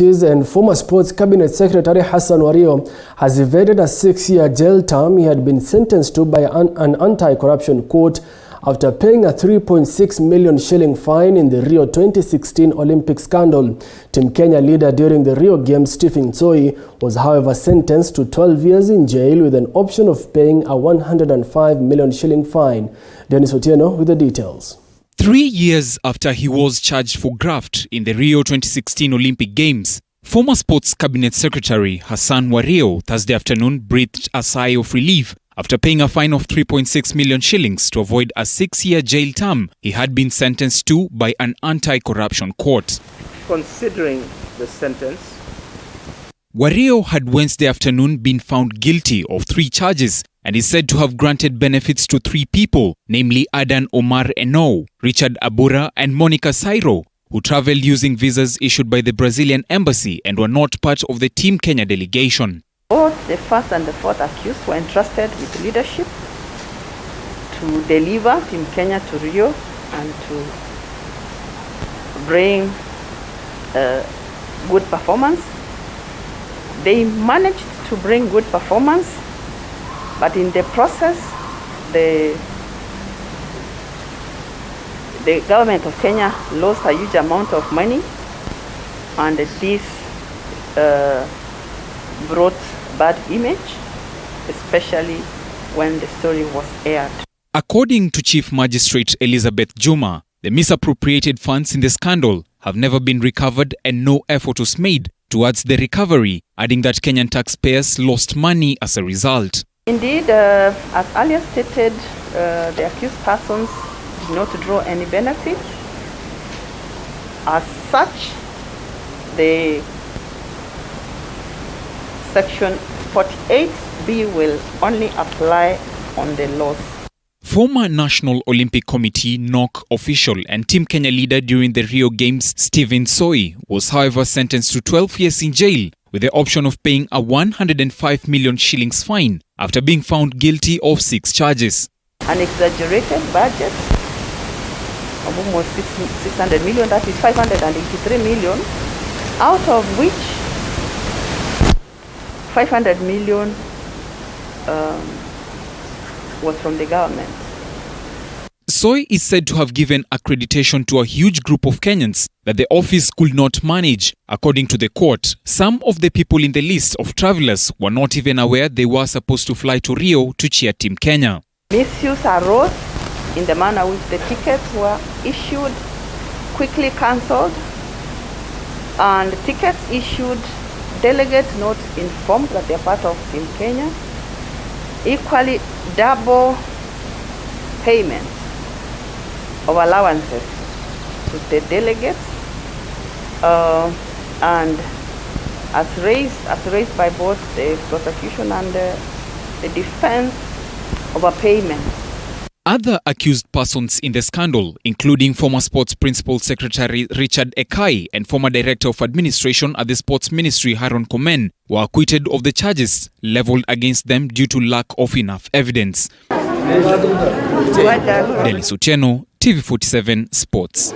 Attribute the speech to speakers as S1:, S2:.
S1: Justice and former Sports Cabinet Secretary Hassan Wario has evaded a 6-year jail term he had been sentenced to by an anti-corruption court after paying a 3.6 million shilling fine in the Rio 2016 Olympic scandal. Team Kenya leader during the Rio Games, Stephen Tsoi, was however sentenced to 12 years in jail with an option of paying a 105 million shilling fine. Dennis Otieno with the details.
S2: 3 years after he was charged for graft in the Rio 2016 Olympic Games, former Sports Cabinet Secretary Hassan Wario Thursday afternoon breathed a sigh of relief after paying a fine of 3.6 million shillings to avoid a 6-year jail term he had been sentenced to by an anti-corruption court.
S3: Considering the sentence,
S2: Wario had Wednesday afternoon been found guilty of 3 charges and is said to have granted benefits to 3 people, namely Adan Omar Eno, Richard Abura and Monica Sairo, who traveled using visas issued by the Brazilian embassy and were not part of the Team Kenya delegation.
S4: Both the first and the fourth accused were entrusted with leadership to deliver Team Kenya to Rio and to bring good performance. They managed to bring good performance, but in the process, the government of Kenya lost a huge amount of money, and this brought bad image, especially when the story was aired.
S2: According to Chief Magistrate Elizabeth Juma, the misappropriated funds in the scandal have never been recovered and no effort was made towards the recovery, adding that Kenyan taxpayers lost money as a result.
S4: Indeed, as earlier stated, the accused persons did not draw any benefit. As such, the Section 48B will only apply on the loss.
S2: Former National Olympic Committee (NOC) official and Team Kenya leader during the Rio Games, Stephen Tsoi, was however sentenced to 12 years in jail with the option of paying a 105 million shillings fine after being found guilty of 6 charges.
S4: An exaggerated budget of almost 600 million, that is 583 million, out of which 500 million was from the government.
S2: Tsoi is said to have given accreditation to a huge group of Kenyans that the office could not manage. According to the court, some of the people in the list of travelers were not even aware they were supposed to fly to Rio to cheer Team Kenya.
S4: Misuse arose in the manner which the tickets were issued, quickly cancelled, and tickets issued, delegates not informed that they are part of Team Kenya, equally double payment of allowances to the delegates, and as raised by both the prosecution and the defense, overpayment.
S2: Other accused persons in the scandal, including former Sports Principal Secretary Richard Ekai and former Director of Administration at the Sports Ministry Haron Komen, were acquitted of the charges leveled against them due to lack of enough evidence. Dennis Otieno, TV47 Sports.